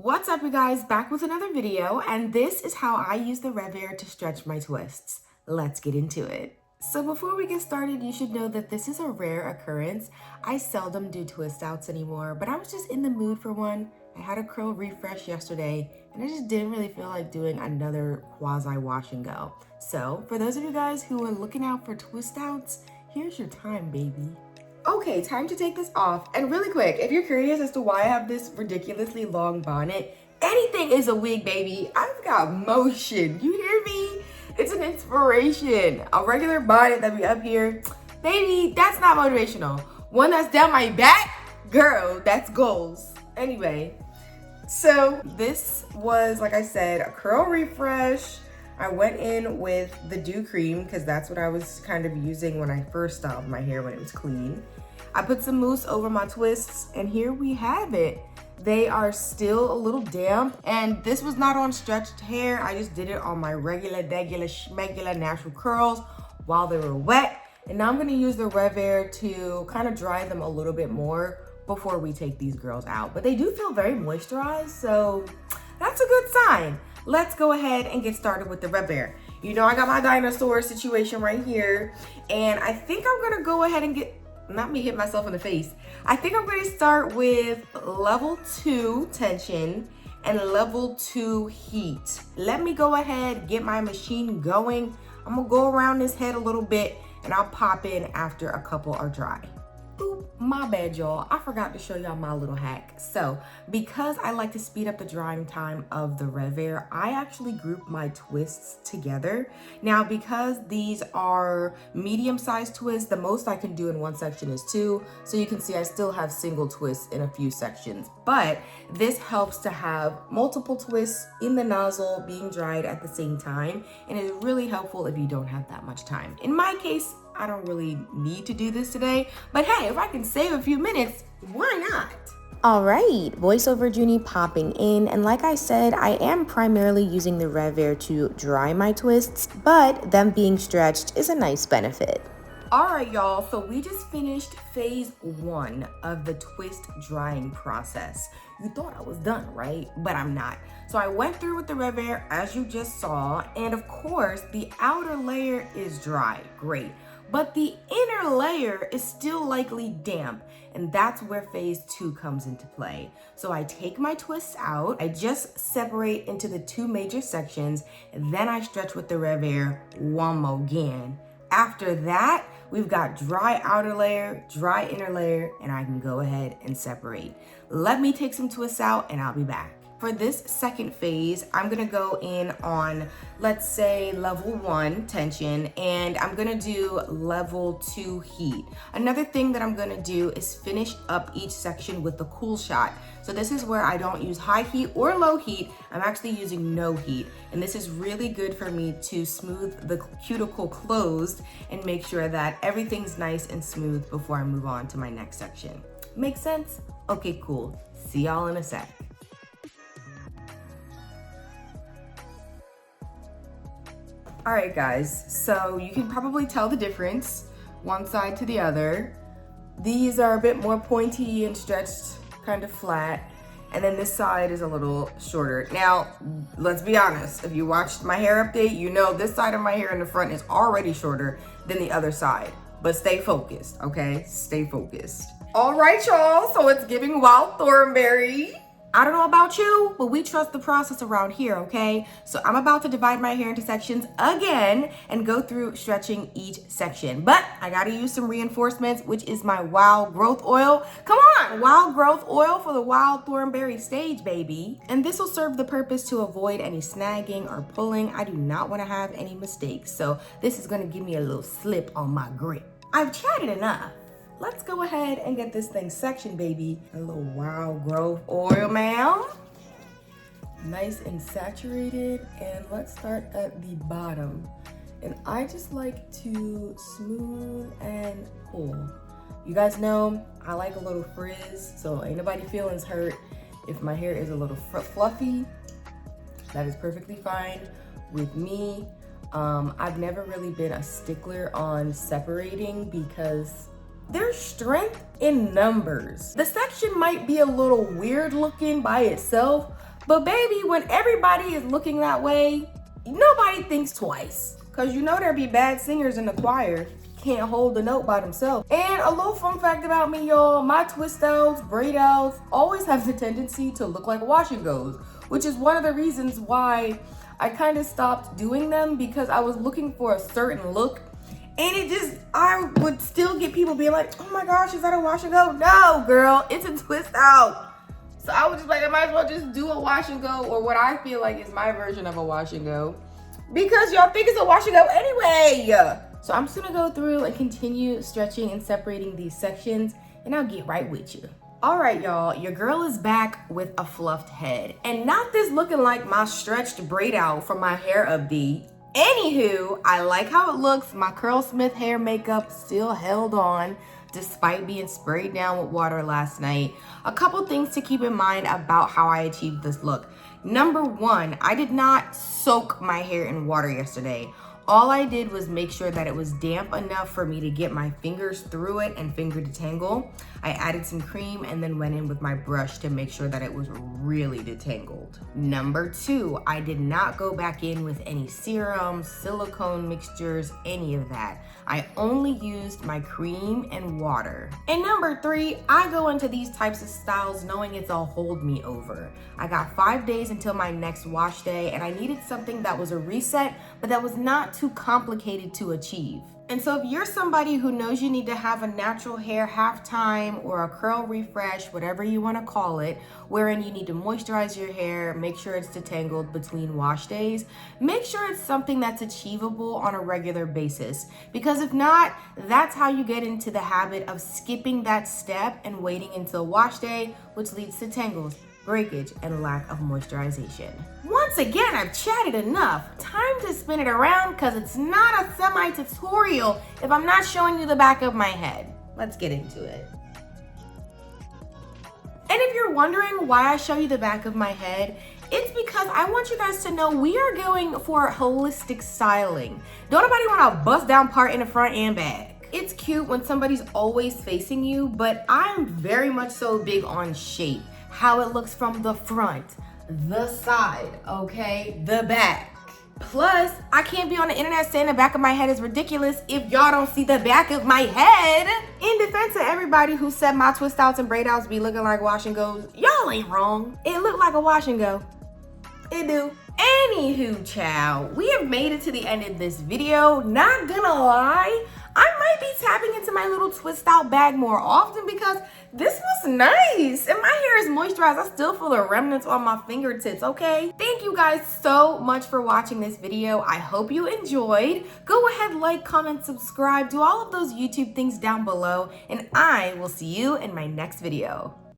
What's up, you guys? Back with another video, and this is how I use the Revair to stretch my twists. Let's get into it. So before we get started, you should know that this is a rare occurrence. I seldom do twist outs anymore, but I was just in the mood for one. I had a curl refresh yesterday, and I just didn't really feel like doing another quasi wash and go. So for those of you guys who are looking out for twist outs, here's your time, baby. Okay, time to take this off. And really quick, if you're curious as to why I have this ridiculously long bonnet, anything is a wig, baby. I've got motion. You hear me? It's an inspiration. A regular bonnet that be up here, baby, that's not motivational. One that's down my back, girl, that's goals. Anyway, so this was, like I said, a curl refresh. I went in with the Dew Cream because that's what I was kind of using when I first styled my hair when it was clean. I put some mousse over my twists, and here we have it. They are still a little damp, and this was not on stretched hair. I just did it on my regular, schmegular natural curls while they were wet. And now I'm gonna use the Revair to kind of dry them a little bit more before we take these girls out. But they do feel very moisturized, so that's a good sign. Let's go ahead and get started with the Revair. You know, I got my dinosaur situation right here, and I think I'm gonna go ahead and not me hit myself in the face. I think I'm gonna start with level 2 tension and level 2 heat. Let me go ahead, get my machine going. I'm gonna go around this head a little bit, and I'll pop in after a couple are dry. Oop, my bad, y'all. I forgot to show y'all my little hack. So because I like to speed up the drying time of the Revair, I actually group my twists together. Now, because these are medium-sized twists, the most I can do in one section is 2. So you can see I still have single twists in a few sections, but this helps to have multiple twists in the nozzle being dried at the same time. And it's really helpful if you don't have that much time. In my case, I don't really need to do this today, but hey, if I can save a few minutes, why not? All right, voiceover Junie popping in, and like I said, I am primarily using the Revair to dry my twists, but them being stretched is a nice benefit. All right, y'all, so we just finished phase 1 of the twist drying process. You thought I was done, right? But I'm not. So I went through with the Revair, as you just saw, and of course, the outer layer is dry, great. But the inner layer is still likely damp, and that's where phase 2 comes into play. So I take my twists out, I just separate into the 2 major sections, and then I stretch with the Revair one more again. After that, we've got dry outer layer, dry inner layer, and I can go ahead and separate. Let me take some twists out, and I'll be back. For this second phase, I'm gonna go in on, let's say, level 1 tension, and I'm gonna do level 2 heat. Another thing that I'm gonna do is finish up each section with the cool shot. So this is where I don't use high heat or low heat. I'm actually using no heat. And this is really good for me to smooth the cuticle closed and make sure that everything's nice and smooth before I move on to my next section. Make sense? Okay, cool. See y'all in a sec. All right, guys, so you can probably tell the difference one side to the other. These are a bit more pointy and stretched kind of flat, and then this side is a little shorter. Now, let's be honest, if you watched my hair update, you know this side of my hair in the front is already shorter than the other side, but stay focused, okay? Stay focused. All right, y'all, so it's giving wild thornberry. I don't know about you, but we trust the process around here, okay? So I'm about to divide my hair into sections again and go through stretching each section. But I gotta use some reinforcements, which is my wild growth oil. Come on, wild growth oil for the wild thornberry stage, baby. And this will serve the purpose to avoid any snagging or pulling. I do not wanna have any mistakes. So this is gonna give me a little slip on my grip. I've chatted enough. Let's go ahead and get this thing sectioned, baby. A little wild growth oil, ma'am. Nice and saturated. And let's start at the bottom. And I just like to smooth and pull. You guys know I like a little frizz, so ain't nobody feelings hurt if my hair is a little fluffy. That is perfectly fine with me. I've never really been a stickler on separating because there's strength in numbers. The section might be a little weird looking by itself, But baby, when everybody is looking that way, nobody thinks twice. Cause you know there be bad singers in the choir, can't hold the note by themselves. And a little fun fact about me, y'all, my twist outs, braid outs always have the tendency to look like wash and goes, which is one of the reasons why I kind of stopped doing them, because I was looking for a certain look. And I would still get people being like, oh my gosh, is that a wash and go? No, girl, it's a twist out. So I was just like, I might as well just do a wash and go, or what I feel like is my version of a wash and go, because y'all think it's a wash and go anyway. So I'm just gonna go through and continue stretching and separating these sections, and I'll get right with you. All right, y'all, your girl is back with a fluffed head, and not this looking like my stretched braid out from my hair update. Anywho, I like how it looks. My Curlsmith hair makeup still held on despite being sprayed down with water last night. A couple things to keep in mind about how I achieved this look. Number one, I did not soak my hair in water yesterday. All I did was make sure that it was damp enough for me to get my fingers through it and finger detangle. I added some cream and then went in with my brush to make sure that it was really detangled. Number two, I did not go back in with any serums, silicone mixtures, any of that. I only used my cream and water. And number three, I go into these types of styles knowing it's a hold me over. I got 5 days until my next wash day, and I needed something that was a reset, but that was not too complicated to achieve. And so if you're somebody who knows you need to have a natural hair half time or a curl refresh, whatever you want to call it, wherein you need to moisturize your hair, make sure it's detangled between wash days, make sure it's something that's achievable on a regular basis. Because if not, that's how you get into the habit of skipping that step and waiting until wash day, which leads to tangles, breakage, and lack of moisturization. Once again, I've chatted enough. Time to spin it around, because it's not a semi-tutorial if I'm not showing you the back of my head. Let's get into it. And if you're wondering why I show you the back of my head, it's because I want you guys to know we are going for holistic styling. Don't nobody want a bust down part in the front and back. It's cute when somebody's always facing you, but I'm very much so big on shape. How it looks from the front, the side, okay, the back. Plus, I can't be on the internet saying the back of my head is ridiculous if y'all don't see the back of my head. In defense of everybody who said my twist outs and braid outs be looking like wash and goes, y'all ain't wrong. It looked like a wash and go. It do. Anywho, child, we have made it to the end of this video. Not gonna lie, I might be tapping into my little twist out bag more often because this was nice. And my hair is moisturized. I still feel the remnants on my fingertips, okay? Thank you guys so much for watching this video. I hope you enjoyed. Go ahead, like, comment, subscribe, do all of those YouTube things down below, and I will see you in my next video.